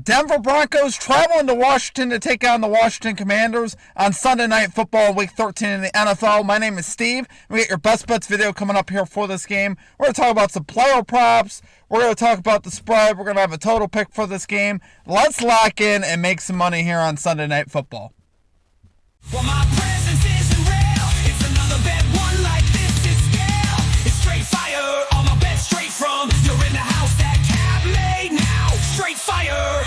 Denver Broncos traveling to Washington to take on the Washington Commanders on Sunday Night Football, Week 13 in the NFL. My name is Steve. We got your best bets video coming up here for this game. We're going to talk about some player props. We're going to talk about the spread. We're going to have a total pick for this game. Let's lock in and make some money here on Sunday Night Football. Well, my presence isn't real. It's another bad one like this is scale. It's straight fire. All my bets straight from. You're in the house that Cap made now. Straight fire.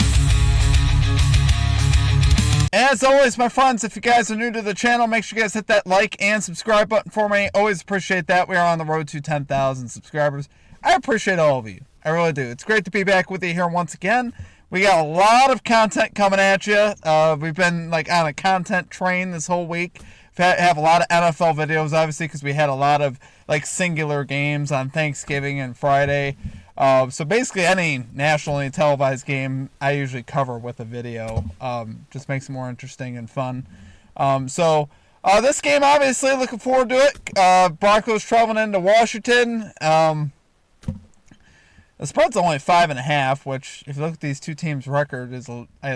As always, my friends, if you guys are new to the channel, make sure you guys hit that like and subscribe button for me. Always appreciate that. We are on the road to 10,000 subscribers. I appreciate all of you. I really do. It's great to be back with you here once again. We got a lot of content coming at you. We've been on a content train this whole week. Have a lot of NFL videos, obviously, because we had a lot of singular games on Thanksgiving and Friday. So basically any nationally televised game I usually cover with a video. Just makes it more interesting and fun. So this game, obviously, looking forward to it. Broncos traveling into Washington. The spread's only 5.5, which, if you look at these two teams' record, is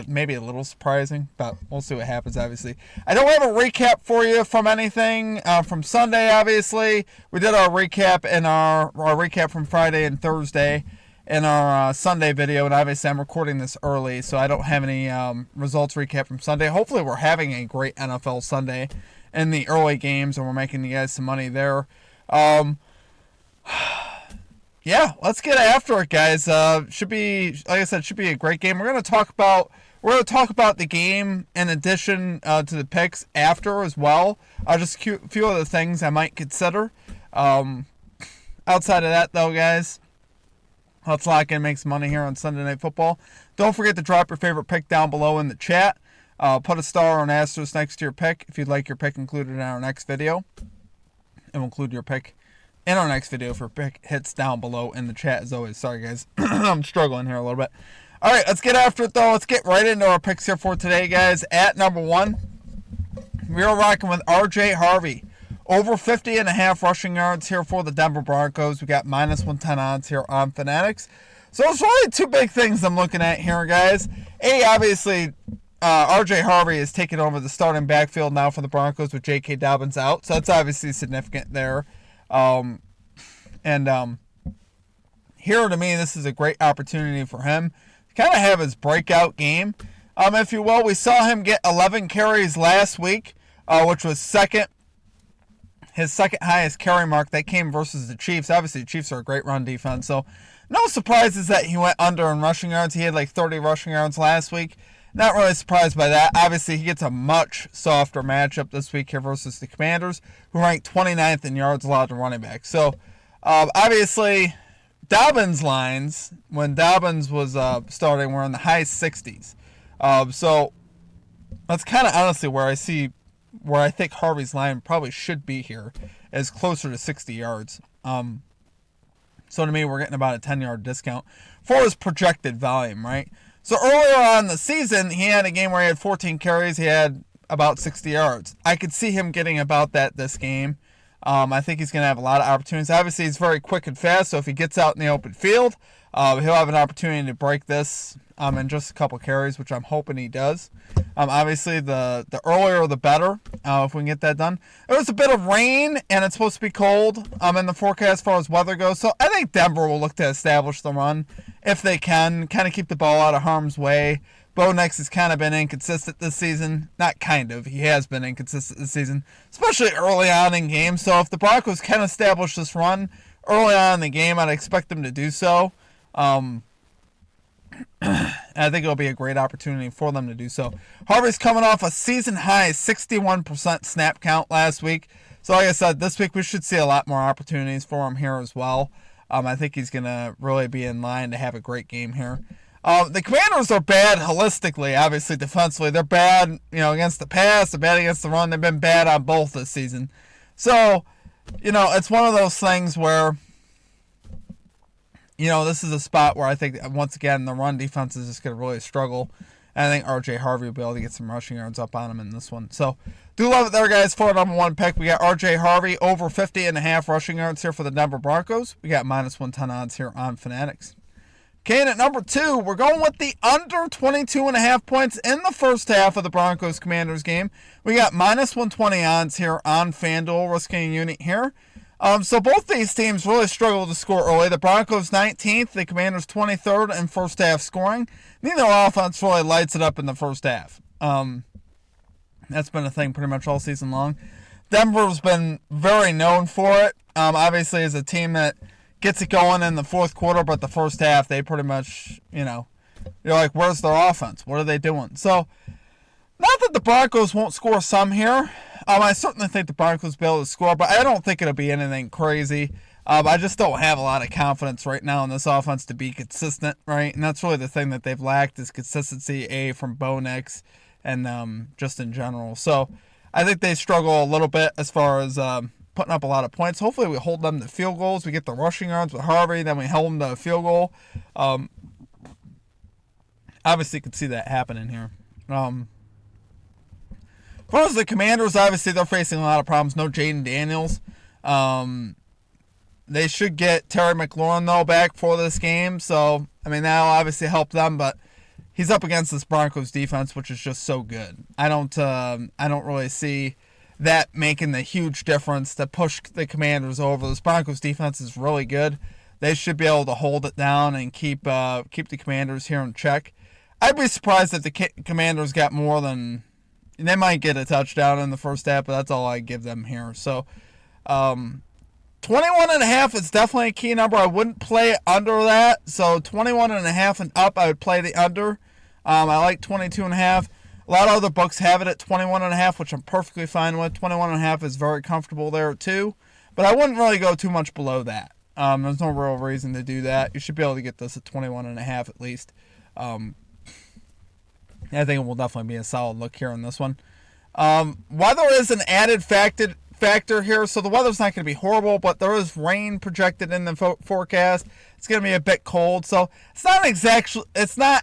maybe a little surprising, but we'll see what happens, obviously. I don't have a recap for you from anything from Sunday, obviously. We did our recap in our recap from Friday and Thursday in our Sunday video, and obviously I'm recording this early, so I don't have any results recap from Sunday. Hopefully we're having a great NFL Sunday in the early games, and we're making you guys some money there. Yeah, let's get after it, guys. Should be, like I said, should be a great game. We're going to talk about the game in addition to the picks after as well. Just a few other things I might consider. Outside of that, though, guys, let's lock in and make some money here on Sunday Night Football. Don't forget to drop your favorite pick down below in the chat. Put a star or an asterisk next to your pick if you'd like your pick included in our next video. And we'll include your pick in our next video for pick hits down below in the chat as always. Sorry, guys. I'm struggling here a little bit. All right, let's get after it, though. Let's get right into our picks here for today, guys. At number 1, we are rocking with R.J. Harvey. Over 50.5 rushing yards here for the Denver Broncos. We got -110 odds here on Fanatics. So it's really two big things I'm looking at here, guys. Obviously, R.J. Harvey is taking over the starting backfield now for the Broncos with J.K. Dobbins out. So that's obviously significant there. Here to me, this is a great opportunity for him to kind of have his breakout game, if you will. We saw him get 11 carries last week, which was his second highest carry mark. That came versus the Chiefs. Obviously, the Chiefs are a great run defense, so no surprises that he went under in rushing yards. He had 30 rushing yards last week. Not really surprised by that. Obviously, he gets a much softer matchup this week here versus the Commanders, who ranked 29th in yards allowed to running back. So, obviously, Dobbins lines, when Dobbins was starting, were in the high 60s. So, that's kind of honestly where I think Harvey's line probably should be here, is closer to 60 yards. So, to me, we're getting about a 10-yard discount for his projected volume, right? So earlier on in the season, he had a game where he had 14 carries. He had about 60 yards. I could see him getting about that this game. I think he's going to have a lot of opportunities. Obviously, he's very quick and fast, so if he gets out in the open field, he'll have an opportunity to break this in just a couple carries, which I'm hoping he does. Obviously, the earlier the better, if we can get that done. There was a bit of rain, and it's supposed to be cold in the forecast as far as weather goes. So I think Denver will look to establish the run if they can, kind of keep the ball out of harm's way. Bo Nix has kind of been inconsistent this season. Not kind of. He has been inconsistent this season, especially early on in games. So if the Broncos can establish this run early on in the game, I'd expect them to do so. I think it'll be a great opportunity for them to do so. Harvey's coming off a season-high 61% snap count last week. So like I said, this week we should see a lot more opportunities for him here as well. I think he's going to really be in line to have a great game here. The Commanders are bad holistically, obviously, defensively. They're bad, against the pass. They're bad against the run. They've been bad on both this season. So, it's one of those things where, this is a spot where I think, once again, the run defense is just going to really struggle. And I think R.J. Harvey will be able to get some rushing yards up on him in this one. So, do love it there, guys. For our number 1 pick, we got R.J. Harvey over 50.5 rushing yards here for the Denver Broncos. We got -110 odds here on Fanatics. Okay, and at number 2, we're going with the under 22.5 points in the first half of the Broncos-Commanders game. We got minus 120 odds here on FanDuel, risking a unit here. So both these teams really struggle to score early. The Broncos 19th, the Commanders 23rd in first half scoring. Neither offense really lights it up in the first half. That's been a thing pretty much all season long. Denver's been very known for it. Obviously, as a team that gets it going in the fourth quarter, but the first half, they pretty much, you're like, where's their offense? What are they doing? So, not that the Broncos won't score some here. I certainly think the Broncos will be able to score, but I don't think it'll be anything crazy. I just don't have a lot of confidence right now in this offense to be consistent, right? And that's really the thing that they've lacked is consistency, from Bo Nix and just in general. So, I think they struggle a little bit as far as putting up a lot of points. Hopefully we hold them to field goals. We get the rushing yards with Harvey, then we hold them to a field goal. Obviously, you could see that happening here. As far as the Commanders, obviously they're facing a lot of problems. No Jaden Daniels. They should get Terry McLaurin, though, back for this game. So, that'll obviously help them, but he's up against this Broncos defense, which is just so good. I don't really see that making the huge difference to push the Commanders over. This Broncos defense is really good. They should be able to hold it down and keep the Commanders here in check. I'd be surprised if the Commanders got more than... They might get a touchdown in the first half, but that's all I give them here. So, 21.5 is definitely a key number. I wouldn't play under that. So, 21.5 and up, I would play the under. I like 22.5. A lot of other books have it at 21.5, which I'm perfectly fine with. 21.5 is very comfortable there too. But I wouldn't really go too much below that. There's no real reason to do that. You should be able to get this at 21.5 at least. I think it will definitely be a solid look here on this one. Weather is an added factor here. So the weather's not going to be horrible, but there is rain projected in the forecast. It's going to be a bit cold, so it's not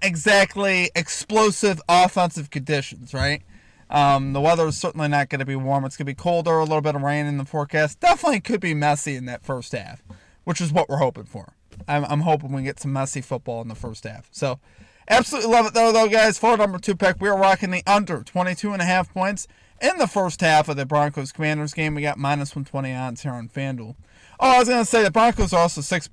exactly explosive offensive conditions, right? The weather is certainly not going to be warm. It's going to be colder, a little bit of rain in the forecast. Definitely could be messy in that first half, which is what we're hoping for. I'm hoping we get some messy football in the first half. So, absolutely love it though, guys. For number 2 pick, we are rocking the under 22.5 points in the first half of the Broncos-Commanders game. We got minus 120 odds here on FanDuel. Oh, I was going to say, the Broncos are also sixth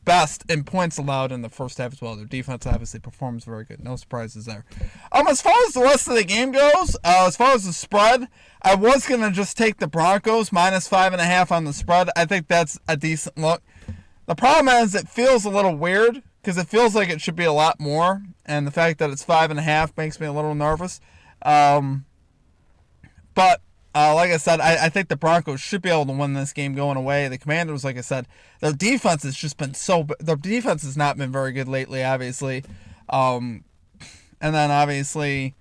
best in points allowed in the first half as well. Their defense obviously performs very good. No surprises there. As far as the rest of the game goes, as far as the spread, I was going to just take the Broncos minus 5.5 on the spread. I think that's a decent look. The problem is it feels a little weird because it feels like it should be a lot more, and the fact that it's 5.5 makes me a little nervous. But like I said, I think the Broncos should be able to win this game going away. The Commanders, like I said, their defense has just been their defense has not been very good lately, obviously. And then obviously,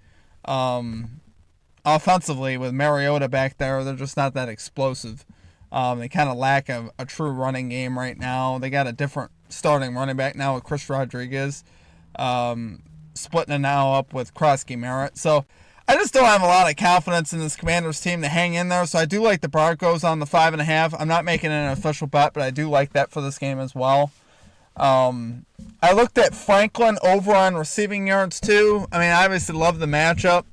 offensively with Mariota back there, they're just not that explosive. They kind of lack a true running game right now. They got a different starting running back now with Chris Rodriguez, splitting it now up with Krosky Merritt. So I just don't have a lot of confidence in this Commanders team to hang in there. So I do like the Broncos on the 5.5. I'm not making an official bet, but I do like that for this game as well. I looked at Franklin over on receiving yards too. I obviously love the matchup.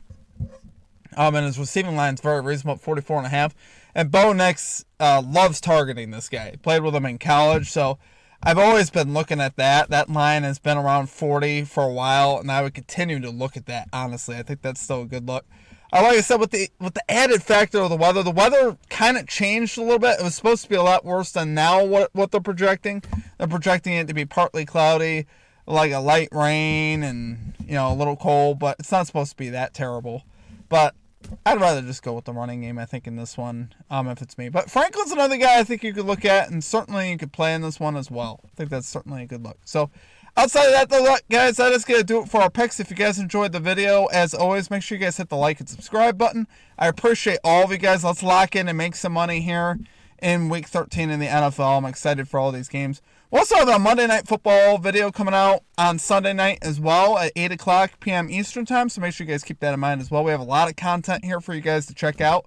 And his receiving line is very reasonable at 44.5. And Bo Nix loves targeting this guy. He played with him in college, so I've always been looking at that. That line has been around 40 for a while, and I would continue to look at that, honestly. I think that's still a good look. Like I said, with the added factor of the weather kind of changed a little bit. It was supposed to be a lot worse than now what they're projecting. They're projecting it to be partly cloudy, like a light rain and, a little cold, but it's not supposed to be that terrible. But I'd rather just go with the running game, I think, in this one, if it's me. But Franklin's another guy I think you could look at, and certainly you could play in this one as well. I think that's certainly a good look. So, outside of that, though, guys, that is going to do it for our picks. If you guys enjoyed the video, as always, make sure you guys hit the like and subscribe button. I appreciate all of you guys. Let's lock in and make some money here in Week 13 in the NFL. I'm excited for all these games. We'll also have a Monday Night Football video coming out on Sunday night as well at 8 o'clock p.m. Eastern Time, so make sure you guys keep that in mind as well. We have a lot of content here for you guys to check out.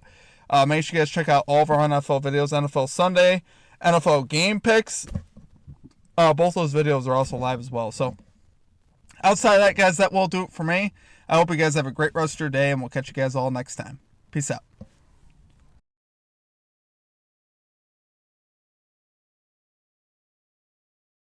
Make sure you guys check out all of our NFL videos, NFL Sunday, NFL game picks, Both those videos are also live as well. So outside of that, guys, that will do it for me. I hope you guys have a great rest of your day, and we'll catch you guys all next time. Peace out.